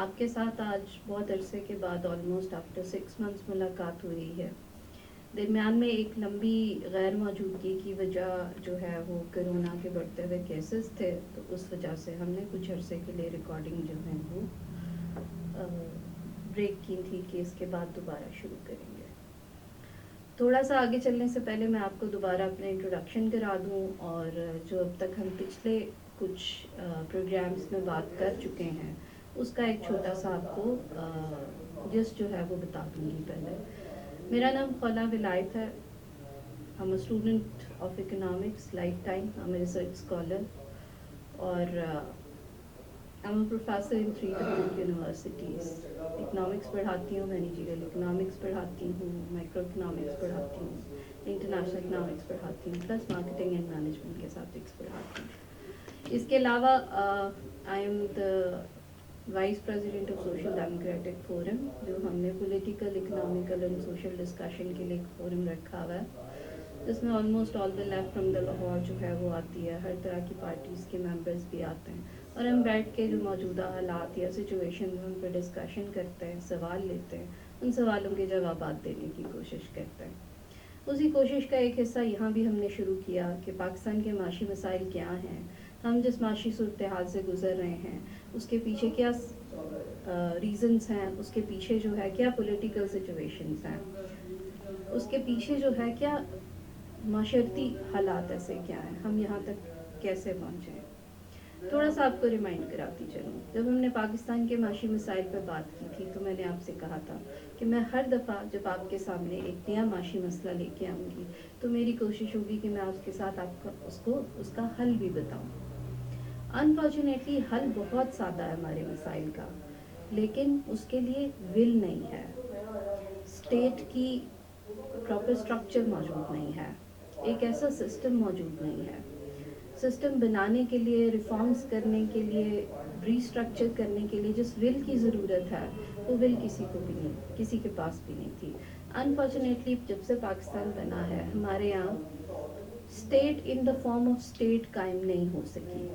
آپ کے ساتھ آج بہت عرصے کے بعد آلموسٹ آفٹر 6 months ملاقات ہو رہی ہے. درمیان میں ایک لمبی غیر موجودگی کی وجہ جو ہے وہ کرونا کے بڑھتے ہوئے کیسز تھے, تو اس وجہ سے ہم نے کچھ عرصے کے لیے ریکارڈنگ جو ہے وہ بریک کی تھی کہ اس کے بعد دوبارہ شروع کریں گے. تھوڑا سا آگے چلنے سے پہلے میں آپ کو دوبارہ اپنا انٹروڈکشن کرا دوں, اور جو اب تک ہم پچھلے کچھ پروگرامز میں بات کر چکے ہیں اس کا ایک چھوٹا سا آپ کو جس جو ہے وہ بتا دوں گی. پہلے میرا نام خولا ولایت ہے. I'm a student of economics, lifetime. I'm a research scholar. اور I'm a professor in 3 different universities. Economics پڑھاتی ہوں, مینیجریل اکنامکس پڑھاتی ہوں, مائکرو اکنامکس پڑھاتی ہوں, انٹرنیشنل اکنامکس پڑھاتی ہوں, پلس مارکیٹنگ اینڈ مینجمنٹ کے سبجیکٹس پڑھاتی ہوں. اس کے علاوہ I am the vice president of social democratic forum, جو ہم نے political, economical and social discussion کے لیے ایک فورم رکھا ہوا ہے, جس میں almost all the left from the Lahore جو ہے وہ آتی ہے. ہر طرح کی پارٹیز کے ممبرس بھی آتے ہیں, اور ہم بیٹھ کے جو موجودہ حالات یا سچویشن ان پہ ڈسکشن کرتے ہیں, سوال لیتے ہیں, ان سوالوں کے جوابات دینے کی کوشش کرتے ہیں. اسی کوشش کا ایک حصہ یہاں بھی ہم نے شروع کیا کہ پاکستان کے معاشی مسائل کیا ہیں, ہم جس معاشی صورتحال سے گزر رہے ہیں اس کے پیچھے کیا ریزنز ہیں, اس کے پیچھے جو ہے کیا پولیٹیکل سچویشنز ہیں, اس کے پیچھے جو ہے کیا معاشرتی حالات ایسے کیا ہیں, ہم یہاں تک کیسے پہنچے ہیں. تھوڑا سا آپ کو ریمائنڈ کراتی چلوں. جب ہم نے پاکستان کے معاشی مسائل پہ بات کی تھی تو میں نے آپ سے کہا تھا کہ میں ہر دفعہ جب آپ کے سامنے ایک نیا معاشی مسئلہ لے کے آؤں گی تو میری کوشش ہوگی کہ میں اس کے ساتھ آپ کا اس کا حل بھی بتاؤں. انفارچونیٹلی حل بہت سادہ ہے ہمارے مسائل کا, لیکن اس کے لیے ول نہیں ہے, اسٹیٹ کی پراپر اسٹرکچر موجود نہیں ہے, ایک ایسا سسٹم موجود نہیں ہے. سسٹم بنانے کے لیے, ریفارمز کرنے کے لیے, ریسٹرکچر کرنے کے لیے جس ول کی ضرورت ہے وہ ول کسی کو بھی نہیں, کسی کے پاس بھی نہیں تھی. انفارچونیٹلی جب سے پاکستان بنا ہے ہمارے یہاں state in the form of state قائم نہیں ہو سکی.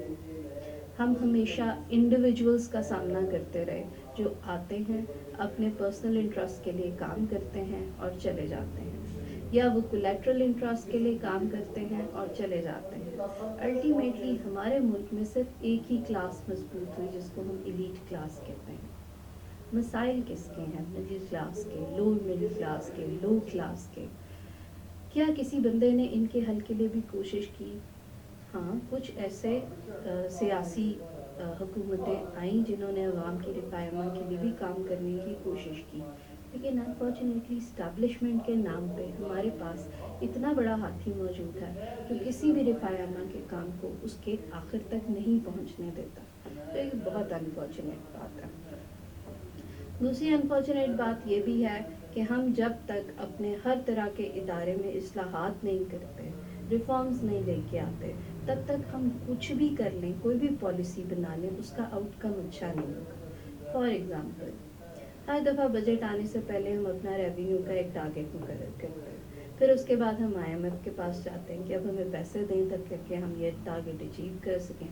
ہم ہمیشہ انڈیویجولس کا سامنا کرتے رہے جو آتے ہیں, اپنے پرسنل انٹرسٹ کے لیے کام کرتے ہیں اور چلے جاتے ہیں, یا وہ کولیٹرل انٹرسٹ کے لیے کام کرتے ہیں اور چلے جاتے ہیں. الٹیمیٹلی ہمارے ملک میں صرف ایک ہی کلاس مضبوط ہوئی جس کو ہم ایلیٹ کلاس کہتے ہیں. مسائل کس کے ہیں؟ مڈل کلاس کے, لوور مڈل کلاس کے, لو کلاس کے. کیا کسی بندے نے ان کے حل کے لیے بھی کوشش کی؟ ہاں, کچھ ایسے سیاسی حکومتیں آئیں جنہوں نے عوام کی رفاہمہ کے لیے بھی کام کرنے کی کوشش کی, لیکن انفارچونیٹلی اسٹیبلشمنٹ کے نام پہ ہمارے پاس اتنا بڑا ہاتھی موجود ہے جو کسی بھی رفاہمہ کے کام کو اس کے آخر تک نہیں پہنچنے دیتا. تو یہ بہت انفارچونیٹ بات ہے. دوسری انفارچونیٹ بات یہ بھی ہے کہ ہم جب تک اپنے ہر طرح کے ادارے میں اصلاحات نہیں کرتے, ریفارمز نہیں لے کے آتے, تب تک ہم کچھ بھی کر لیں, کوئی بھی پالیسی بنا لیں, اس کا آؤٹ کم اچھا نہیں ہوگا. فار ایگزامپل, ہر دفعہ بجٹ آنے سے پہلے ہم اپنا ریونیو کا ایک ٹارگیٹ مقرر کرتے ہیں, پھر اس کے بعد ہم IMF کے پاس جاتے ہیں کہ اب ہمیں پیسے دیں تب کر کے ہم یہ ٹارگیٹ اچیو کر سکیں.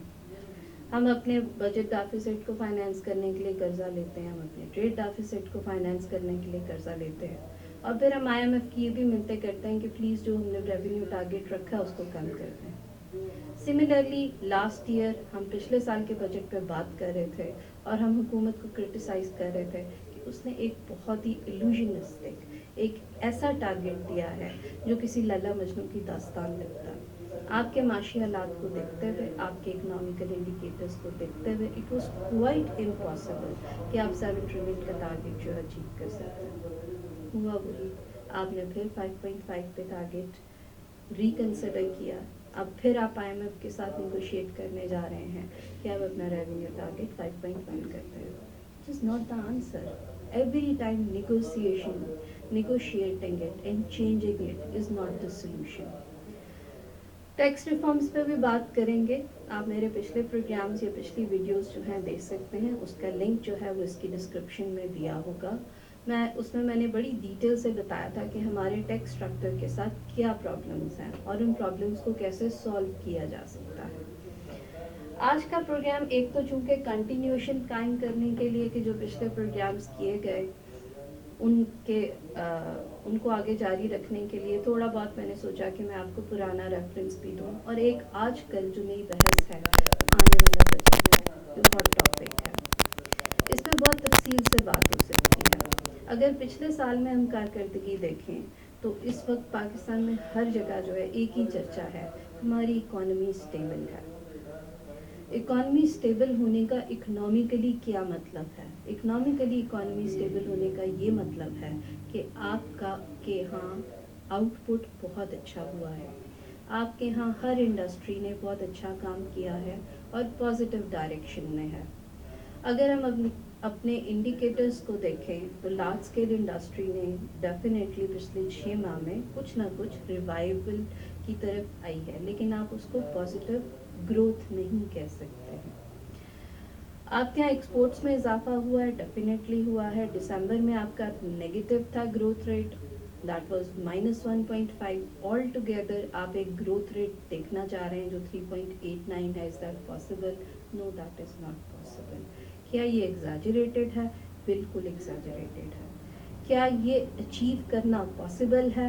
ہم اپنے بجٹ ڈیفیسٹ کو فائنینس کرنے کے لیے قرضہ لیتے ہیں, ہم اپنے ٹریڈ ڈیفیسٹ کو فائنینس کرنے کے لیے قرضہ لیتے ہیں, اور پھر ہم IMF کی یہ بھی منتیں کرتے ہیں کہ پلیز جو ہم نے ریونیو ٹارگیٹ رکھا اس کو کم کر دیں. سملرلی لاسٹ ایئر ہم پچھلے سال کے بجٹ پہ بات کر رہے تھے اور ہم حکومت کو کرٹیسائز کر رہے تھے کہ اس نے ایک بہت ہی ایلوژنسٹک, ایک ایسا ٹارگیٹ دیا ہے جو کسی لیلا مجنوں کی داستان لگتا ہے. آپ کے معاشی حالات کو دیکھتے ہوئے, آپ کے اکنامیکل انڈیکیٹرز کو دیکھتے ہوئے, اٹ واز کوائٹ امپاسبل کہ آپ 7 ٹریلین کا ٹارگیٹ جو اچیو کر سکتے ہیں. ہوا وہی, آپ نے پھر 5.5 پہ ٹارگیٹ ریکنسیڈر کیا, اب پھر آپ IMF کے ساتھ نیگوشیٹ کرنے جا رہے ہیں کہ آپ اپنا ریونیو ٹارگیٹ 5.1 کرتے ہیں. It is not the answer. Every time negotiating it and changing it is not the solution. Tax reforms پہ بھی بات کریں گے. آپ میرے پچھلے پروگرامز یا پچھلی ویڈیوز جو ہیں دیکھ سکتے ہیں, اس کا لنک جو ہے وہ اس کی ڈسکرپشن میں دیا ہوگا. میں نے بڑی ڈیٹیل سے بتایا تھا کہ ہمارے ٹیکس اسٹرکچر کے ساتھ کیا پرابلمز ہیں اور ان پرابلمز کو کیسے سالو کیا جا سکتا ہے. آج کا پروگرام ایک تو چونکہ کنٹینیوشن قائم کرنے کے لیے کہ جو پچھلے پروگرامز کیے گئے ان کے ان کو آگے جاری رکھنے کے لیے تھوڑا بہت میں نے سوچا کہ میں آپ کو پرانا ریفرنس بھی دوں، اور ایک آج کل جو نئی بحث ہے آنے والا بجٹ جو ہاٹ ٹاپک ہے اس پہ بہت تفصیل سے بات ہو سکتی ہے۔ اگر پچھلے سال میں ہم کارکردگی دیکھیں تو اس وقت پاکستان میں ہر جگہ جو ہے ایک ہی چرچا ہے، ہماری اکانومی سٹیبل ہے۔ اکانومی سٹیبل ہونے کا اکنامکلی کیا مطلب ہے؟ اکنامکلی اکانومی سٹیبل ہونے کا یہ مطلب ہے کہ آپ کا کے ہاں آؤٹ پٹ بہت اچھا ہوا ہے، آپ کے ہاں ہر انڈسٹری نے بہت اچھا کام کیا ہے اور پازیٹیو ڈائریکشن میں ہے۔ اگر ہم اپنے انڈیکیٹرز کو دیکھیں تو لارج اسکیل انڈسٹری نے ڈیفینیٹلی پچھلے 6 ماہ میں کچھ نہ کچھ ریوائول کی طرف آئی ہے، لیکن آپ اس کو پازیٹیو گروتھ نہیں کہہ سکتے ہیں۔ آپ کے یہاں ایکسپورٹس میں اضافہ ہوا ہے، ڈیفینیٹلی ہوا ہے۔ دسمبر میں آپ کا نیگیٹو تھا growth rate, that was -1.5۔ All together آپ ایک گروتھ ریٹ دیکھنا چاہ رہے ہیں جو 3.89 ہے۔ Is that possible? No, that is not possible. کیا یہ ایگزیجریٹڈ ہے؟ بالکل ایگزیجریٹڈ ہے۔ کیا یہ اچیو کرنا پاسبل ہے؟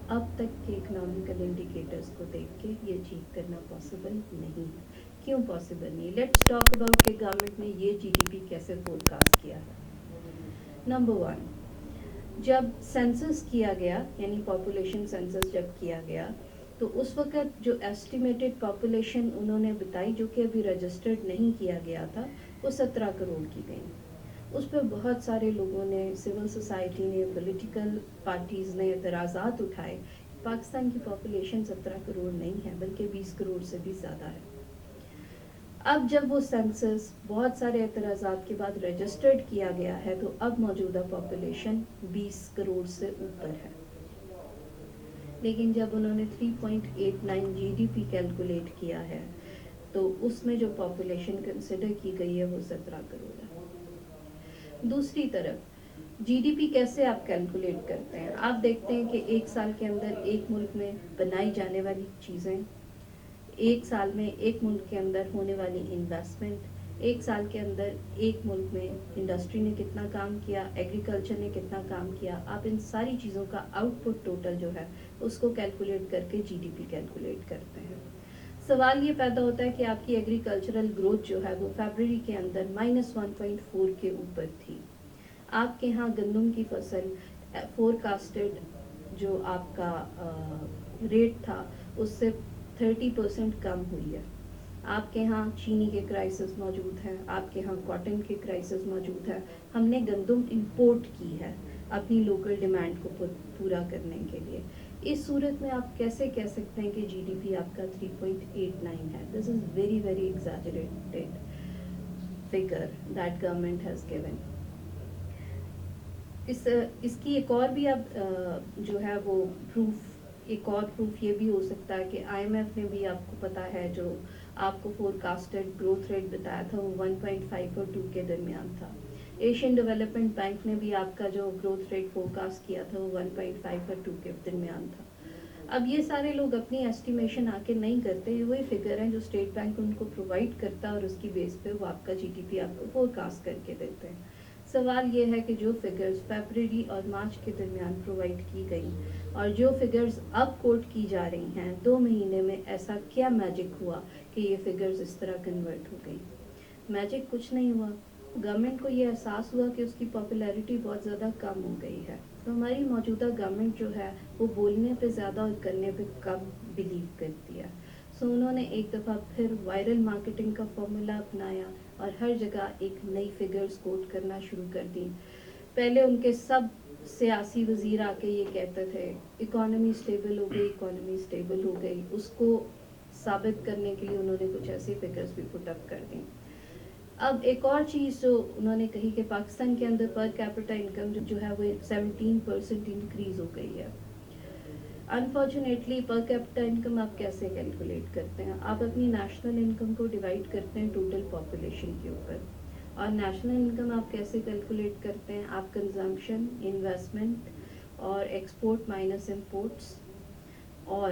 اب تک کے اکنامیکل انڈیکیٹرز کو دیکھ کے یہ اچیو کرنا پاسبل نہیں ہے۔ کیوں پاسبل نہیں؟ لیٹس ٹاک اباؤٹ کہ گورنمنٹ نے یہ جی ڈی پی کیسے فور کاسٹ کیا ہے۔ نمبر 1، جب سینسس کیا گیا یعنی پاپولیشن سینسس جب کیا گیا تو اس وقت جو ایسٹیمیٹڈ پاپولیشن انہوں نے بتائی جو کہ ابھی رجسٹرڈ نہیں کیا گیا تھا وہ 17 کروڑ کی گئی۔ اس پہ بہت سارے لوگوں نے، سول سوسائٹی نے، پولیٹیکل پارٹیز نے اعتراضات اٹھائے۔ پاکستان کی پاپولیشن 17 کروڑ نہیں ہے بلکہ 20 کروڑ سے بھی زیادہ ہے۔ اب جب وہ سینسس بہت سارے اعتراضات کے بعد رجسٹرڈ کیا گیا ہے تو اب موجودہ پاپولیشن 20 کروڑ سے اوپر ہے، لیکن جب انہوں نے 3.89 جی ڈی پی کیلکولیٹ کیا ہے تو اس میں جو پاپولیشن کنسیڈر کی گئی ہے وہ 17 کروڑ ہے۔ دوسری طرف جی ڈی پی کیسے آپ کیلکولیٹ کرتے ہیں؟ آپ دیکھتے ہیں کہ ایک سال کے اندر ایک ملک میں بنائی جانے والی چیزیں، ایک سال میں ایک ملک کے اندر ہونے والی انویسٹمنٹ، ایک سال کے اندر ایک ملک میں انڈسٹری نے کتنا کام کیا، ایگریکلچر نے کتنا کام کیا، آپ ان ساری چیزوں کا آؤٹ پٹ ٹوٹل جو ہے اس کو کیلکولیٹ کر کے جی ڈی پی کیلکولیٹ کرتے ہیں۔ سوال یہ پیدا ہوتا ہے کہ آپ کی ایگریکلچرل گروتھ جو ہے وہ فیبرری کے اندر -1.4 کے اوپر تھی۔ آپ کے ہاں گندم کی فصل فور کاسٹڈ جو آپ کا ریٹ تھا اس سے 30% کم ہوئی ہے۔ آپ کے ہاں چینی کے کرائسس موجود ہیں، آپ کے ہاں کاٹن کے کرائسس موجود ہے۔ ہم نے گندم امپورٹ کی ہے اپنی لوکل ڈیمانڈ کو پورا کرنے کے لیے۔ اس صورت میں آپ کیسے کہہ سکتے ہیں کہ جی ڈی پی آپ کا 3.89 ہے؟ This is very very exaggerated figure that government has given. اس کی ایک اور بھی اب جو ہے وہ ایک اور پروف یہ بھی ہو سکتا ہے کہ آئی ایم ایف نے بھی آپ کو پتا ہے جو آپ کو فور کاسٹڈ گروتھ ریٹ بتایا تھا وہ 1.5 اور 2 کے درمیان تھا۔ ایشین ڈیولپمنٹ بینک نے بھی آپ کا جو گروتھ ریٹ فور کاسٹ کیا تھا وہ 1.5 اور 2 کے درمیان تھا۔ اب یہ سارے لوگ اپنی ایسٹیمیشن آ کے نہیں کرتے، یہ وہی فگر ہیں جو اسٹیٹ بینک ان کو پرووائڈ کرتا ہے اور اس کی بیس پہ وہ آپ کا جی ڈی پی آپ کو فور کاسٹ کر کے دیتے ہیں۔ سوال یہ ہے کہ جو فگرز فیبرری اور مارچ کے درمیان پرووائڈ کی گئی اور جو فگرز اب کوٹ کی جا رہی ہیں 2 مہینے میں ایسا کیا میجک ہوا کہ یہ فگرز اس طرح کنورٹ ہو گئی؟ میجک کچھ نہیں ہوا، گورنمنٹ کو یہ احساس ہوا کہ اس کی پاپولیرٹی بہت زیادہ کم ہو گئی ہے، تو ہماری موجودہ گورنمنٹ جو ہے وہ بولنے پہ زیادہ اور کرنے پہ کم بلیو کرتی ہے۔ سو انہوں نے ایک دفعہ پھر وائرل مارکیٹنگ کا فارمولا اپنایا اور ہر جگہ ایک نئی فگرز کوٹ کرنا شروع کر دی۔ پہلے ان کے سب سیاسی وزیر آ کے یہ کہتے تھے اکانومی سٹیبل ہو گئی، اکانومی سٹیبل ہو گئی، اس کو ثابت کرنے کے لیے انہوں نے کچھ ایسی فگرز بھی پٹ اپ کر دیں۔ اب ایک اور چیز جو انہوں نے کہی کہ پاکستان کے اندر پر کیپٹا انکم جو ہے وہ 17% انکریز ہو گئی ہے۔ انفارچونیٹلی پر کیپٹا انکم آپ کیسے کیلکولیٹ کرتے ہیں؟ آپ اپنی نیشنل انکم کو ڈیوائڈ کرتے ہیں ٹوٹل پاپولیشن کے اوپر، اور نیشنل انکم آپ کیسے کیلکولیٹ کرتے ہیں؟ آپ کنزمپشن، انویسٹمنٹ اور ایکسپورٹ مائنس امپورٹس اور